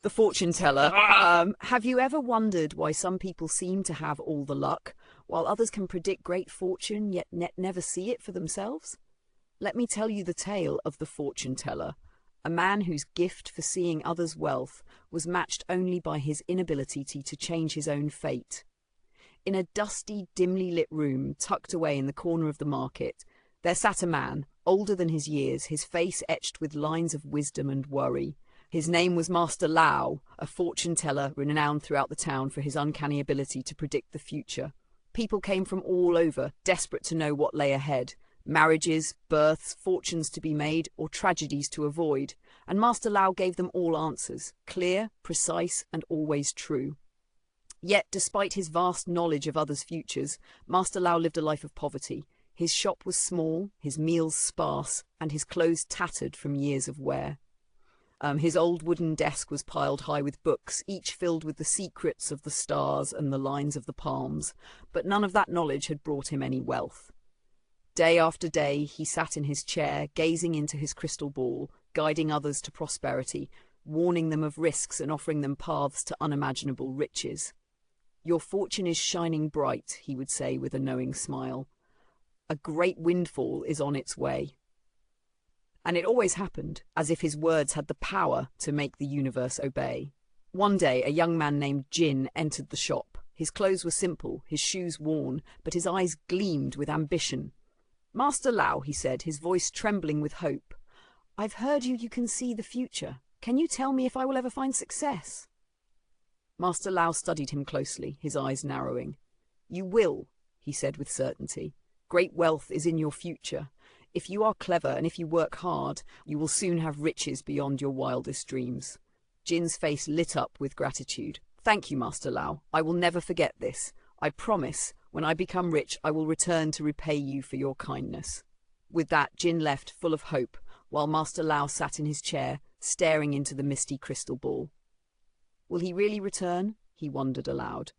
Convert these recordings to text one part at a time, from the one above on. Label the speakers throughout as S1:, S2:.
S1: The fortune teller. Have you ever wondered why some people seem to have all the luck, while others can predict great fortune yet never see it for themselves? Let me tell you the tale of the fortune teller, a man whose gift for seeing others' wealth was matched only by his inability to change his own fate. In a dusty, dimly lit room tucked away in the corner of the market, there sat a man, older than his years, his face etched with lines of wisdom and worry. His name was Master Lao, a fortune-teller renowned throughout the town for his uncanny ability to predict the future. People came from all over, desperate to know what lay ahead. Marriages, births, fortunes to be made, or tragedies to avoid. And Master Lao gave them all answers, clear, precise, and always true. Yet, despite his vast knowledge of others' futures, Master Lao lived a life of poverty. His shop was small, his meals sparse, and his clothes tattered from years of wear. His old wooden desk was piled high with books, each filled with the secrets of the stars and the lines of the palms, but none of that knowledge had brought him any wealth. Day after day, he sat in his chair, gazing into his crystal ball, guiding others to prosperity, warning them of risks and offering them paths to unimaginable riches. "Your fortune is shining bright," he would say with a knowing smile. "A great windfall is on its way." And it always happened, as if his words had the power to make the universe obey. One day, a young man named Jin entered the shop. His clothes were simple, his shoes worn, but his eyes gleamed with ambition. "Master Lao," he said, his voice trembling with hope, "I've heard you can see the future. Can you tell me if I will ever find success?" Master Lao studied him closely, his eyes narrowing. "You will," he said with certainty. "Great wealth is in your future. If you are clever and if you work hard, you will soon have riches beyond your wildest dreams." Jin's face lit up with gratitude. "Thank you, Master Lao. I will never forget this. I promise, when I become rich, I will return to repay you for your kindness." With that, Jin left full of hope, while Master Lao sat in his chair, staring into the misty crystal ball. Will he really return? He wondered aloud.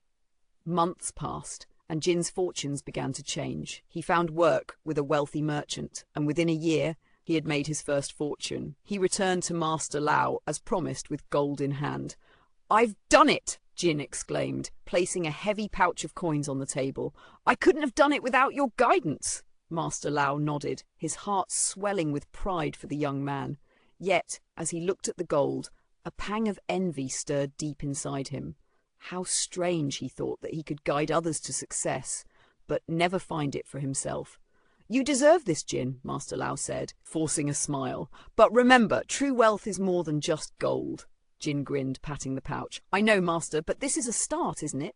S1: Months passed, and Jin's fortunes began to change. He found work with a wealthy merchant, and within a year he had made his first fortune. He returned to Master Lao, as promised, with gold in hand. "I've done it!" Jin exclaimed, placing a heavy pouch of coins on the table. "I couldn't have done it without your guidance." Master Lao nodded, his heart swelling with pride for the young man. Yet, as he looked at the gold, a pang of envy stirred deep inside him. How strange, he thought, that he could guide others to success, but never find it for himself. "You deserve this, Jin," Master Lao said, forcing a smile. "But remember, true wealth is more than just gold." Jin grinned, patting the pouch. "I know, Master, but this is a start, isn't it?"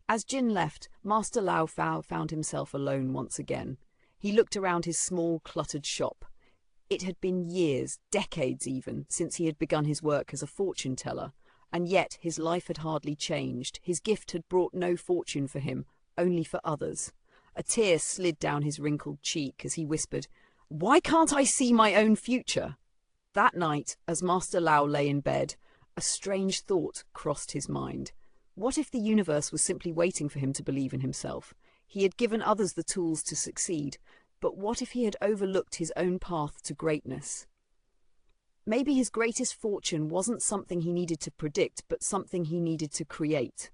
S1: As Jin left, Master Lao found himself alone once again. He looked around his small, cluttered shop. It had been years, decades even, since he had begun his work as a fortune-teller. And yet his life had hardly changed. His gift had brought no fortune for him, only for others. A tear slid down his wrinkled cheek as he whispered, "Why can't I see my own future?" That night, as Master Lao lay in bed, a strange thought crossed his mind. What if the universe was simply waiting for him to believe in himself? He had given others the tools to succeed, but what if he had overlooked his own path to greatness? Maybe his greatest fortune wasn't something he needed to predict, but something he needed to create.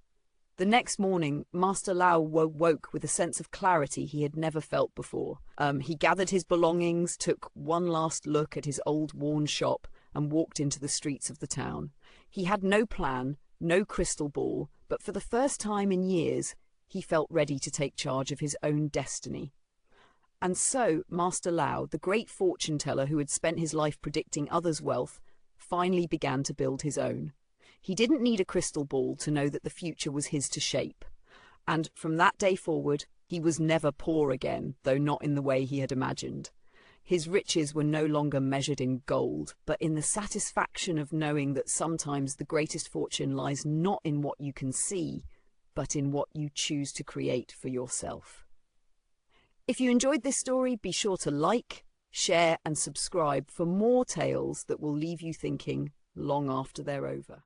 S1: The next morning, Master Lao woke with a sense of clarity he had never felt before. He gathered his belongings, took one last look at his old worn shop, and walked into the streets of the town. He had no plan, no crystal ball, but for the first time in years, he felt ready to take charge of his own destiny. And so Master Lao, the great fortune-teller who had spent his life predicting others' wealth, finally began to build his own. He didn't need a crystal ball to know that the future was his to shape. And from that day forward, he was never poor again, though not in the way he had imagined. His riches were no longer measured in gold, but in the satisfaction of knowing that sometimes the greatest fortune lies not in what you can see, but in what you choose to create for yourself. If you enjoyed this story, be sure to like, share and subscribe for more tales that will leave you thinking long after they're over.